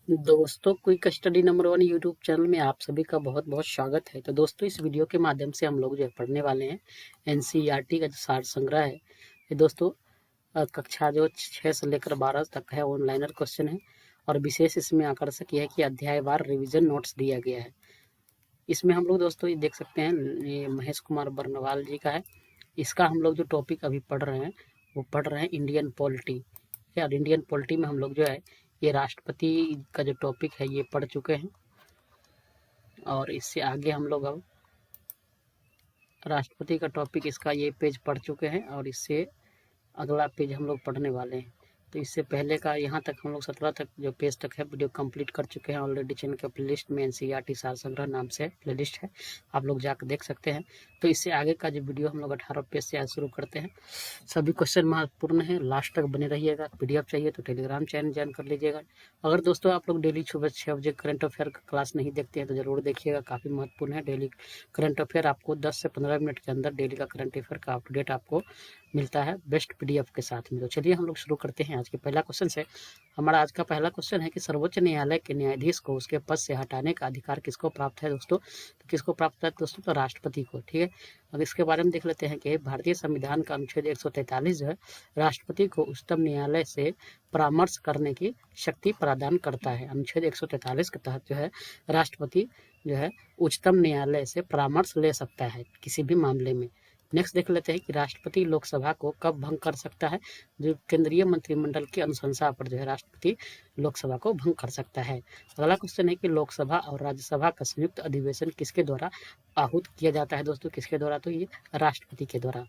दोस्तों, quick study number 1 YouTube channel में आप सभी का बहुत बहुत स्वागत है। तो दोस्तों, इस वीडियो के माध्यम से हम लोग जो है पढ़ने वाले हैं एनसीईआरटी का जो सार संग्रह है। ये दोस्तों कक्षा जो 6 से लेकर 12 तक है ऑनलाइनर क्वेश्चन है। और विशेष इसमें आकर्षक यह है कि अध्यायवार रिवीजन नोट्स दिया गया है। इसमें हम लोग दोस्तों ये देख सकते हैं, ये महेश कुमार बर्नवाल जी का है। इसका हम लोग जो टॉपिक अभी पढ़ रहे हैं वो पढ़ रहे हैं इंडियन पॉलिटी। और इंडियन पॉलिटी में हम लोग जो है ये राष्ट्रपति का जो टॉपिक है ये पढ़ चुके हैं। और इससे आगे हम लोग अब राष्ट्रपति का टॉपिक इसका ये पेज पढ़ चुके हैं और इससे अगला पेज हम लोग पढ़ने वाले हैं। तो इससे पहले का यहाँ तक हम लोग 17 तक जो पेज तक है वीडियो कंप्लीट कर चुके हैं ऑलरेडी। चैनल के प्लेलिस्ट में एनसीईआरटी सार संग्रह नाम से प्लेलिस्ट है, आप लोग जाकर देख सकते हैं। तो इससे आगे का जो वीडियो हम लोग 18 पेज से आज शुरू करते हैं। सभी क्वेश्चन महत्वपूर्ण है, लास्ट तक बने रहिएगा। पीडीएफ चाहिए तो टेलीग्राम चैनल ज्वाइन कर लीजिएगा। अगर दोस्तों आप लोग डेली सुबह 6 बजे करंट अफेयर का क्लास नहीं देखते हैं तो जरूर देखिएगा, काफ़ी महत्वपूर्ण है। डेली करंट अफेयर आपको 10 से 15 मिनट के अंदर डेली का करंट अफेयर का अपडेट आपको मिलता है बेस्ट पीडीएफ के साथ में। तो चलिए हम लोग शुरू करते हैं आज के पहला क्वेश्चन से। हमारा आज का पहला क्वेश्चन है कि सर्वोच्च न्यायालय के न्यायाधीश को उसके पद से हटाने का अधिकार किसको प्राप्त है दोस्तों? तो किसको प्राप्त है दोस्तों? तो राष्ट्रपति को। ठीक है, अब इसके बारे में देख लेते हैं कि भारतीय संविधान का अनुच्छेद 143 जो है राष्ट्रपति को उच्चतम न्यायालय से परामर्श करने की शक्ति प्रदान करता है। अनुच्छेद 143 के तहत जो है राष्ट्रपति जो है उच्चतम न्यायालय से परामर्श ले सकता है किसी भी मामले में। नेक्स्ट देख लेते हैं कि राष्ट्रपति लोकसभा को कब भंग कर सकता है? जो केंद्रीय मंत्रिमंडल की अनुशंसा पर जो है राष्ट्रपति लोकसभा को भंग कर सकता है। अगला क्वेश्चन है कि लोकसभा और राज्यसभा का संयुक्त अधिवेशन किसके द्वारा आहूत किया जाता है दोस्तों? किसके द्वारा? तो ये राष्ट्रपति के द्वारा।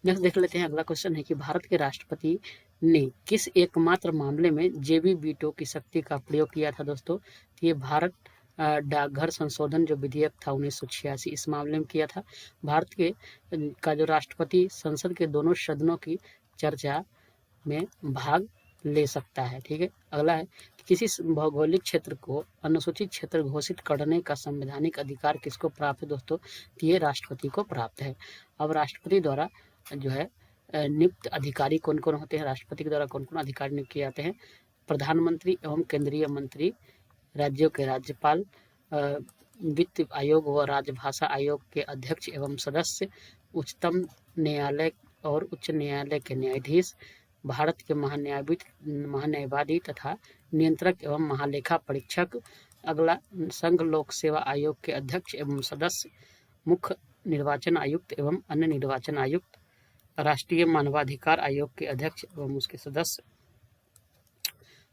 नेक्स्ट देख लेते हैं, अगला क्वेश्चन है कि भारत के राष्ट्रपति ने किस एकमात्र मामले में जेबी वीटो की शक्ति का प्रयोग किया था दोस्तों? तो ये भारत डाकघर संशोधन जो विधेयक था 1986, इस मामले में किया था। भारत के का जो राष्ट्रपति संसद के दोनों सदनों की चर्चा में भाग ले सकता है। ठीक है, अगला है कि किसी भौगोलिक क्षेत्र को अनुसूचित क्षेत्र घोषित करने का संवैधानिक अधिकार किसको प्राप्त है दोस्तों? तो ये राष्ट्रपति को प्राप्त है। अब राष्ट्रपति द्वारा जो है नियुक्त अधिकारी कौन कौन होते हैं? राष्ट्रपति के द्वारा कौन कौन अधिकारी नियुक्त किए जाते हैं? प्रधानमंत्री एवं केंद्रीय मंत्री, राज्यों के राज्यपाल, वित्त आयोग व राजभाषा आयोग के अध्यक्ष एवं सदस्य, उच्चतम न्यायालय और उच्च न्यायालय के न्यायाधीश, भारत के महान्यायवादी तथा नियंत्रक एवं महालेखा परीक्षक। अगला संघ लोक सेवा आयोग के अध्यक्ष एवं सदस्य, मुख्य निर्वाचन आयुक्त एवं अन्य निर्वाचन आयुक्त, राष्ट्रीय मानवाधिकार आयोग के अध्यक्ष एवं उसके सदस्य,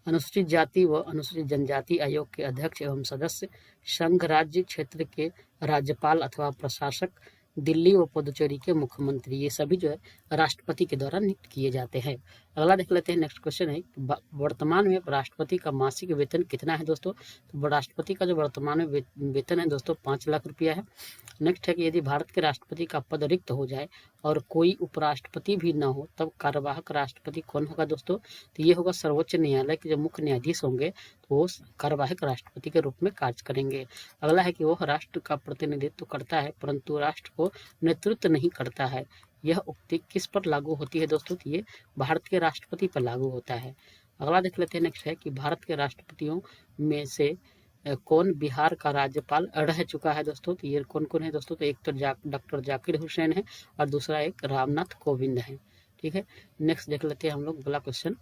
अनुसूचित जाति व अनुसूचित जनजाति आयोग के अध्यक्ष एवं सदस्य, संघ राज्य क्षेत्र के राज्यपाल अथवा प्रशासक, दिल्ली व पुदुचेरी के मुख्यमंत्री। ये सभी जो है राष्ट्रपति के द्वारा नियुक्त किए जाते हैं। अगला देख लेते हैं, नेक्स्ट क्वेश्चन है वर्तमान में राष्ट्रपति का मासिक वेतन कितना है दोस्तों? तो राष्ट्रपति का जो वर्तमान में वेतन है दोस्तों 5 लाख रुपया है। नेक्स्ट है कि यदि भारत के राष्ट्रपति का पद रिक्त हो जाए और कोई उपराष्ट्रपति भी न हो तब कार्यवाहक राष्ट्रपति कौन होगा दोस्तों? तो ये होगा सर्वोच्च न्यायालय के जो मुख्य न्यायाधीश होंगे तो वो कार्यवाहक राष्ट्रपति के रूप में कार्य करेंगे। अगला है कि वह राष्ट्र का प्रतिनिधित्व करता है परंतु राष्ट्र को नेतृत्व नहीं करता है। यह उक्ति किस पर लागू होती है दोस्तों? तो ये भारत के राष्ट्रपति पर लागू होता है। अगला देख लेते हैं, नेक्स्ट है कि भारत के राष्ट्रपतियों में से कौन बिहार का राज्यपाल रह चुका है दोस्तों? तो ये कौन कौन है दोस्तों? तो एक तो डॉक्टर जाकिर हुसैन है और दूसरा एक रामनाथ कोविंद है। ठीक है, नेक्स्ट देख लेते हैं हम लोग अगला क्वेश्चन।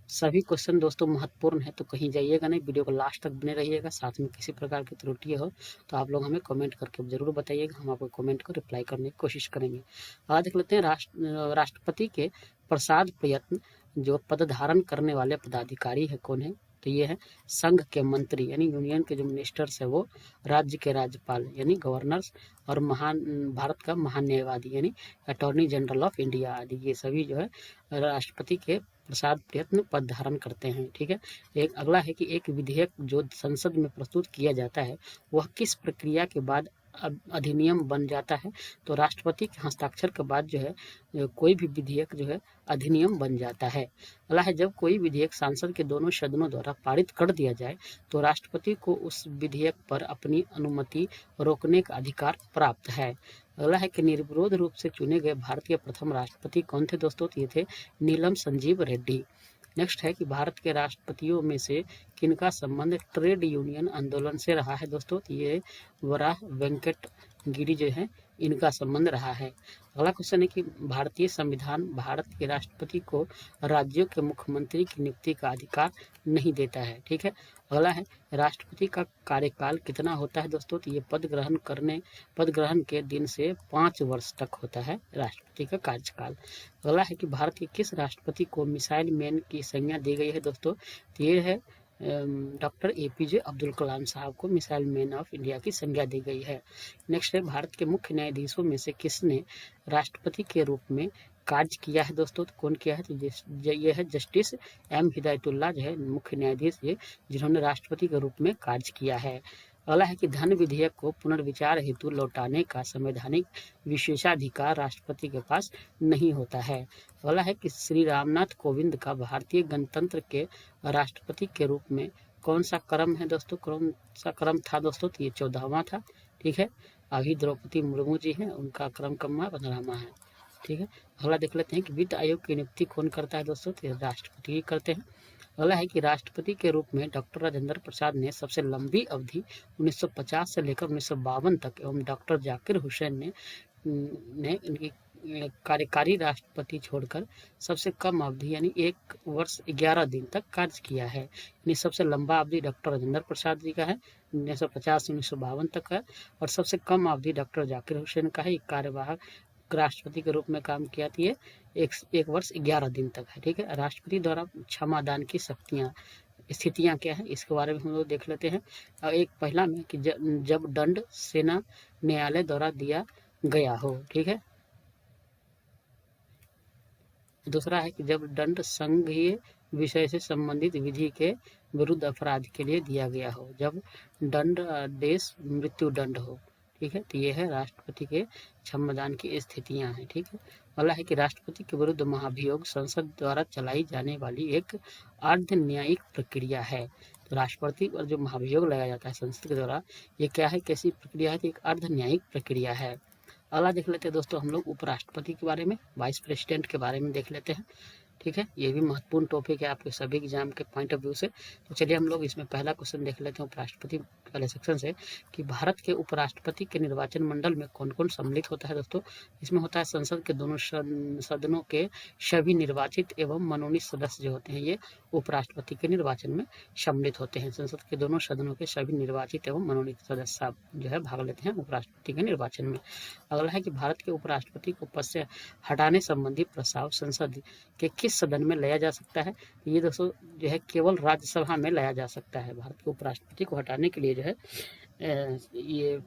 सभी क्वेश्चन दोस्तों महत्वपूर्ण है तो कहीं जाइएगा नहीं, वीडियो को लास्ट तक बने रहिएगा। साथ में किसी प्रकार की त्रुटि हो तो आप लोग हमें कमेंट करके जरूर बताइएगा, हम आपको कमेंट को रिप्लाई करने की कोशिश करेंगे। आज देख लेते हैं राष्ट्रपति के प्रसाद प्रयत्न जो पद धारण करने वाले पदाधिकारी है कौन है? तो ये है संघ के मंत्री यानी यूनियन के जो मिनिस्टर्स है वो, राज्य के राज्यपाल यानी गवर्नर्स, और भारत का महान्यायवादी यानी अटॉर्नी जनरल ऑफ इंडिया आदि, ये सभी जो है राष्ट्रपति के प्रसाद प्रयत्न पद धारण करते हैं। ठीक है, एक अगला है कि एक विधेयक जो संसद में प्रस्तुत किया जाता है वह किस प्रक्रिया के बाद अधिनियम बन जाता है? तो राष्ट्रपति के हस्ताक्षर के बाद जो है कोई भी विधेयक जो है अधिनियम बन जाता है। अगला है जब कोई विधेयक सांसद के दोनों सदनों द्वारा पारित कर दिया जाए तो राष्ट्रपति को उस विधेयक पर अपनी अनुमति रोकने का अधिकार प्राप्त है। अगला है कि निर्विरोध रूप से चुने गए भारत के प्रथम राष्ट्रपति कौन थे दोस्तों? तो ये थे नीलम संजीव रेड्डी। नेक्स्ट है कि भारत के राष्ट्रपतियों में से किनका संबंध ट्रेड यूनियन आंदोलन से रहा है दोस्तों। तो ये वराह वेंकट गिरी जो है इनका संबंध रहा है। अगला क्वेश्चन है कि भारतीय संविधान भारत के राष्ट्रपति को राज्यों के मुख्यमंत्री की नियुक्ति का अधिकार नहीं देता है। ठीक है। अगला है राष्ट्रपति का कार्यकाल कितना होता है दोस्तों। तो ये पद ग्रहण के दिन से 5 वर्ष तक होता है राष्ट्रपति का कार्यकाल। अगला है कि भारत के किस राष्ट्रपति को मिसाइल मैन की संज्ञा दी गई है दोस्तों। तो ये है डॉक्टर APJ अब्दुल कलाम साहब को मिसाइल मैन ऑफ इंडिया की संज्ञा दी गई है। नेक्स्ट है भारत के मुख्य न्यायाधीशों में से किसने राष्ट्रपति के रूप में कार्य किया है दोस्तों। तो कौन किया है। तो ये है जस्टिस M हिदायतुल्लाह जो है मुख्य न्यायाधीश ये जिन्होंने राष्ट्रपति के रूप में कार्य किया है। अगला है कि धन विधेयक को पुनर्विचार हेतु लौटाने का संवैधानिक विशेषाधिकार राष्ट्रपति के पास नहीं होता है। अगला है कि श्री रामनाथ कोविंद का भारतीय गणतंत्र के राष्ट्रपति के रूप में कौन सा क्रम है दोस्तों। कौन सा क्रम था दोस्तों। तो ये 14वां था। ठीक है। अभी द्रौपदी मुर्मू जी हैं उनका क्रम 15वां है। ठीक है। अगला देख लेते हैं कि वित्त आयोग की नियुक्ति कौन करता है दोस्तों। तो राष्ट्रपति ही करते हैं। अगला है कि राष्ट्रपति के रूप में डॉक्टर राजेंद्र प्रसाद ने सबसे लंबी अवधि 1950 से लेकर 1952 तक एवं डॉक्टर जाकिर हुसैन ने इनकी कार्यकारी राष्ट्रपति छोड़कर सबसे कम अवधि यानी 1 वर्ष 11 दिन तक कार्य किया है। यानी सबसे लंबा अवधि डॉक्टर राजेंद्र प्रसाद जी का है 1950 से 1952 तक है और सबसे कम अवधि डॉक्टर जाकिर हुसैन का है। कार्यवाहक राष्ट्रपति के रूप में काम किया थी 1 वर्ष 11 दिन तक है। ठीक है। राष्ट्रपति द्वारा क्षमादान की स्थितियां क्या है इसके बारे में हम लोग देख लेते हैं। एक पहला में कि जब दंड सेना न्यायालय द्वारा दिया गया हो। ठीक है। दूसरा है कि जब दंड संघीय विषय से संबंधित विधि के विरुद्ध अपराध के लिए दिया गया हो। जब दंड देश मृत्यु दंड हो। ठीक है। तो ये है राष्ट्रपति के क्षमादान की स्थितियां हैं। ठीक है। अगला है कि राष्ट्रपति के विरुद्ध महाभियोग संसद द्वारा चलाई जाने वाली एक अर्ध न्यायिक प्रक्रिया है। तो राष्ट्रपति पर जो महाभियोग लगाया जाता है संसद के द्वारा ये क्या है कैसी प्रक्रिया है। तो एक अर्ध न्यायिक प्रक्रिया है। अगला देख लेते हैं दोस्तों हम लोग उपराष्ट्रपति के बारे में वाइस प्रेसिडेंट के बारे में देख लेते हैं। ठीक है। ये भी महत्वपूर्ण टॉपिक है आपके सभी एग्जाम के पॉइंट ऑफ व्यू से। तो चलिए हम लोग इसमें पहला क्वेश्चन देख लेते हैं उपराष्ट्रपति वाले सेक्शन से कि भारत के उपराष्ट्रपति के निर्वाचन मंडल में कौन कौन सम्मिलित होता है दोस्तों। इसमें होता है संसद के दोनों सदनों के सभी निर्वाचित एवं मनोनीत सदस्य जो होते हैं ये उपराष्ट्रपति के निर्वाचन में सम्मिलित होते हैं। संसद के दोनों सदनों के सभी निर्वाचित एवं मनोनीत सदस्य जो है भाग लेते हैं उपराष्ट्रपति के निर्वाचन में। अगला है कि भारत के उपराष्ट्रपति को पद से हटाने संबंधी प्रस्ताव संसद के किस सदन में लाया जा सकता है। ये दोस्तों जो है केवल राज्यसभा में लाया जा सकता है। भारत के उपराष्ट्रपति को हटाने के लिए जो है ये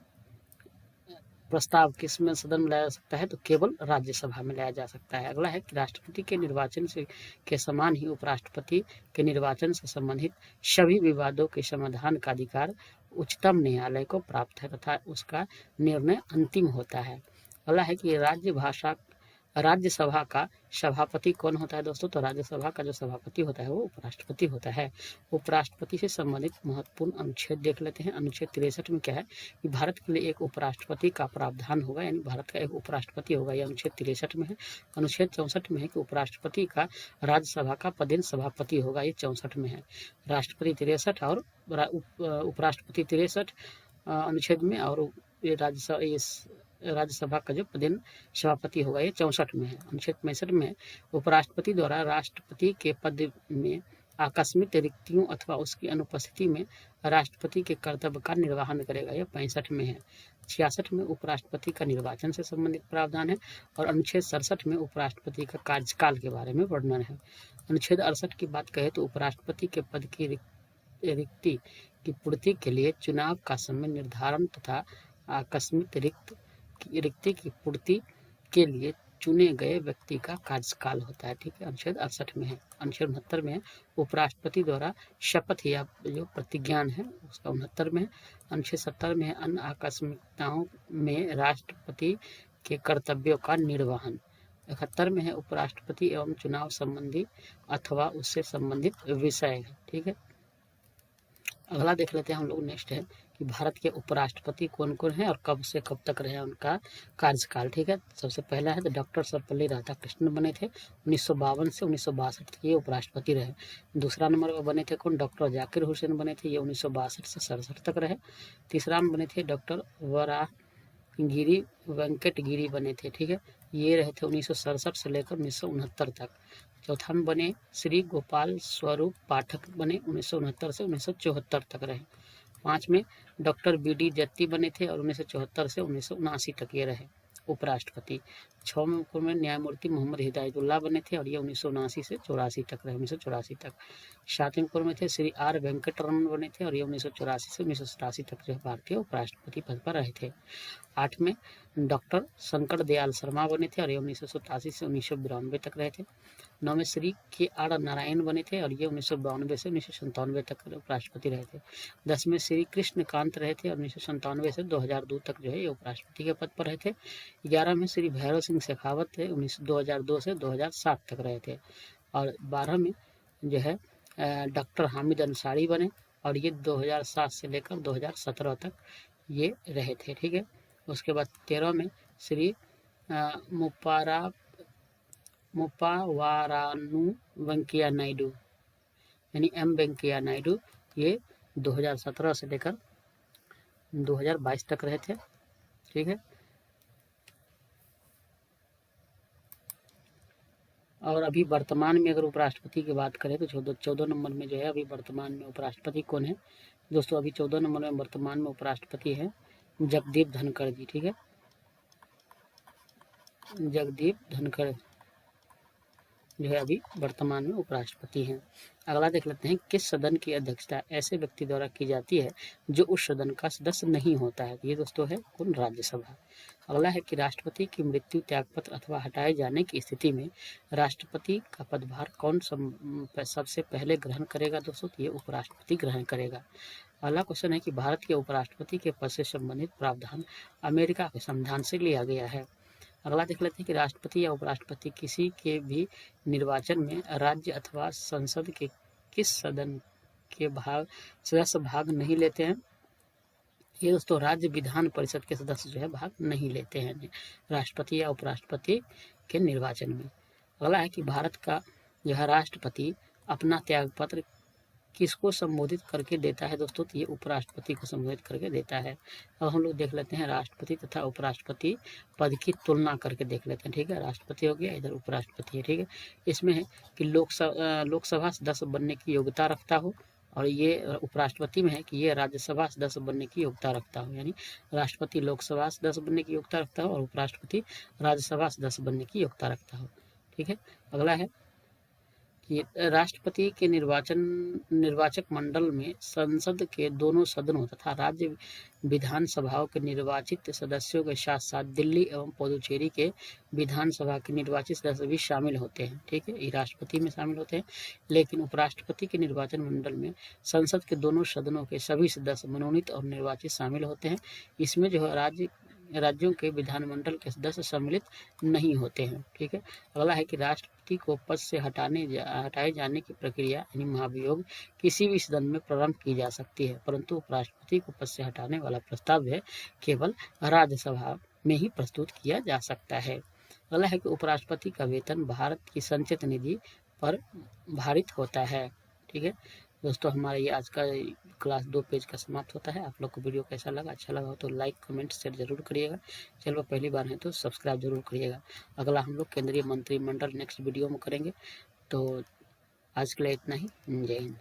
प्रस्ताव किस में सदन में लाया जा सकता है। तो केवल राज्यसभा में लाया जा सकता है। अगला है कि राष्ट्रपति के निर्वाचन से के समान ही उपराष्ट्रपति के निर्वाचन से संबंधित सभी विवादों के समाधान का अधिकार उच्चतम न्यायालय को प्राप्त है तथा उसका निर्णय अंतिम होता है। अगला है कि राज्यसभा का सभापति कौन होता है दोस्तों। तो राज्यसभा का जो सभापति होता है वो उपराष्ट्रपति होता है। उपराष्ट्रपति से संबंधित महत्वपूर्ण अनुच्छेद देख लेते हैं। अनुच्छेद 63 में क्या है कि भारत के लिए एक उपराष्ट्रपति का प्रावधान होगा यानी भारत का एक उपराष्ट्रपति होगा। यह अनुच्छेद 63 में है। अनुच्छेद 64 में है कि उपराष्ट्रपति का राज्यसभा का पदेन सभापति होगा। ये 64 में है। राष्ट्रपति 63 और उपराष्ट्रपति 63 अनुच्छेद में और राज्यसभा का जो पदेन सभापति होगा ये 64 में है। अनुच्छेद 65 में उपराष्ट्रपति द्वारा राष्ट्रपति के पद में आकस्मिक रिक्तियों अथवा उसकी अनुपस्थिति में राष्ट्रपति के कर्तव्य का निर्वहन करेगा। यह 65 में है। 66 में उपराष्ट्रपति का निर्वाचन से संबंधित प्रावधान है और अनुच्छेद 67 में उपराष्ट्रपति का कार्यकाल के बारे में वर्णन है। अनुच्छेद 68 की बात करें तो उपराष्ट्रपति के पद की रिक्ति की पूर्ति के लिए चुनाव का समय निर्धारण तथा आकस्मिक रिक्ति की पूर्ति के लिए चुने गए व्यक्ति का कार्यकाल होता है। ठीक है। अनुच्छेद 68 में है। अनुच्छेद 69 में उपराष्ट्रपति द्वारा शपथ या जो प्रतिज्ञान है उसका 69 में है। अनुच्छेद 70 में अन्य आकस्मिकताओं में राष्ट्रपति के कर्तव्यों का निर्वहन। 71 में है उपराष्ट्रपति एवं चुनाव संबंधी अथवा उससे संबंधित विषय। ठीक है। अगला देख लेते हैं हम लोग नेक्स्ट है कि भारत के उपराष्ट्रपति कौन कौन हैं और कब से कब तक रहे उनका कार्यकाल। ठीक है, सबसे पहला है तो डॉक्टर सर्वपल्ली राधाकृष्णन बने थे 1952 से 1962 तक ये उपराष्ट्रपति रहे। दूसरा नंबर पर बने थे कौन, डॉक्टर जाकिर हुसैन बने थे, ये 1962 से 67 तक रहे। तीसरा में बने थे डॉक्टर वराहगिरी वेंकट गिरी बने थे। ठीक है, ये रहे थे 1967 से लेकर 1969 तक। चौथा में बने श्री गोपाल स्वरूप पाठक बने 1969 से 1974 तक रहे। 5 में डॉक्टर BD जत्ती बने थे और 1974 से 1979 तक ये रहे उपराष्ट्रपति। 6 में न्यायमूर्ति मोहम्मद हिदायतुल्लाह बने थे और ये 1979 से 84 तक रहे, 1984 तक। 7वें में थे श्री R वेंकटरमन बने थे और ये 1984 से 1987 तक जो भारतीय उपराष्ट्रपति पद पर रहे थे। 8 में डॉक्टर शंकर दयाल शर्मा बने थे और ये 1987 से 1992 तक रहे थे। 9 में श्री KR नारायण बने थे और ये 1992 से 1997 तक उपराष्ट्रपति रहे थे। 10 में श्री कृष्णकांत रहे थे और 1997 से 2002 तक जो है ये उपराष्ट्रपति के पद पर रहे थे। 11 में श्री भैरव सिंह शेखावत थे 2002 से 2007 तक रहे थे। और 12 में जो है डॉक्टर हामिद अंसारी बने और ये 2007 से लेकर 2017 तक ये रहे थे। ठीक है, उसके बाद 13 में श्री मुपावारानु वेंकैया नायडू यानी M वेंकैया नायडू ये 2017 से लेकर 2022 तक रहे थे। ठीक है, और अभी वर्तमान में अगर उपराष्ट्रपति की बात करें तो 14 नंबर में जो है अभी वर्तमान में उपराष्ट्रपति कौन है दोस्तों, अभी 14 नंबर में वर्तमान में उपराष्ट्रपति है जगदीप धनखड़ जी। ठीक है, जगदीप धनखड़ जो है अभी वर्तमान में उपराष्ट्रपति हैं। अगला देख लेते हैं, किस सदन की अध्यक्षता ऐसे व्यक्ति द्वारा की जाती है जो उस सदन का सदस्य नहीं होता है। ये दोस्तों है कौन, राज्यसभा। अगला है कि राष्ट्रपति की मृत्यु, त्यागपत्र अथवा हटाए जाने की स्थिति में राष्ट्रपति का पदभार कौन सबसे पहले ग्रहण करेगा दोस्तों, ये उपराष्ट्रपति ग्रहण करेगा। अगला क्वेश्चन है कि भारत के उपराष्ट्रपति के पद से संबंधित प्रावधान अमेरिका के संविधान से लिया गया है। अगला देख लेते हैं कि राष्ट्रपति या उपराष्ट्रपति किसी के भी निर्वाचन में राज्य अथवा संसद के किस सदन के सदस्य भाग नहीं लेते हैं। ये दोस्तों राज्य विधान परिषद के सदस्य जो है भाग नहीं लेते हैं राष्ट्रपति या उपराष्ट्रपति के निर्वाचन में। अगला है कि भारत का जो है राष्ट्रपति अपना त्यागपत्र किसको संबोधित करके देता है दोस्तों, तो ये उपराष्ट्रपति को संबोधित करके देता है। अब हम लोग देख लेते हैं राष्ट्रपति तथा उपराष्ट्रपति पद की तुलना करके देख लेते हैं। ठीक है, राष्ट्रपति हो गया, इधर उपराष्ट्रपति है। ठीक है, इसमें है कि लोकसभा सदस्य बनने की योग्यता रखता हो और ये उपराष्ट्रपति में है कि ये राज्यसभा सदस्य बनने की योग्यता रखता हो, यानी राष्ट्रपति लोकसभा सदस्य बनने की योग्यता रखता हो और उपराष्ट्रपति राज्यसभा सदस्य बनने की योग्यता रखता हो। ठीक है, अगला है कि राष्ट्रपति के निर्वाचक मंडल में संसद के दोनों सदनों तथा राज्य विधानसभाओं के निर्वाचित सदस्यों के साथ साथ दिल्ली एवं पुदुचेरी के विधानसभा के निर्वाचित सदस्य भी शामिल होते हैं। ठीक है, ये राष्ट्रपति में शामिल होते हैं, लेकिन उपराष्ट्रपति के निर्वाचन मंडल में संसद के दोनों सदनों के सभी सदस्य मनोनीत और निर्वाचित शामिल होते हैं। इसमें जो है राज्यों के विधानमंडल के सदस्य सम्मिलित नहीं होते हैं। ठीक है, अगला है कि राष्ट्रपति को पद से हटाए जाने की प्रक्रिया यानी महाभियोग किसी भी सदन में प्रारंभ की जा सकती है, परंतु उपराष्ट्रपति को पद से हटाने वाला प्रस्ताव है केवल राज्यसभा में ही प्रस्तुत किया जा सकता है। अगला है कि उपराष्ट्रपति का वेतन भारत की संचित निधि पर भारित होता है। ठीक है दोस्तों, हमारा ये आज का क्लास 2 पेज का समाप्त होता है। आप लोग को वीडियो कैसा लगा, अच्छा लगा हो तो लाइक कमेंट शेयर जरूर करिएगा। चलो पहली बार है तो सब्सक्राइब जरूर करिएगा। अगला हम लोग केंद्रीय मंत्रिमंडल नेक्स्ट वीडियो में करेंगे। तो आज के लिए इतना ही, जय हिंद।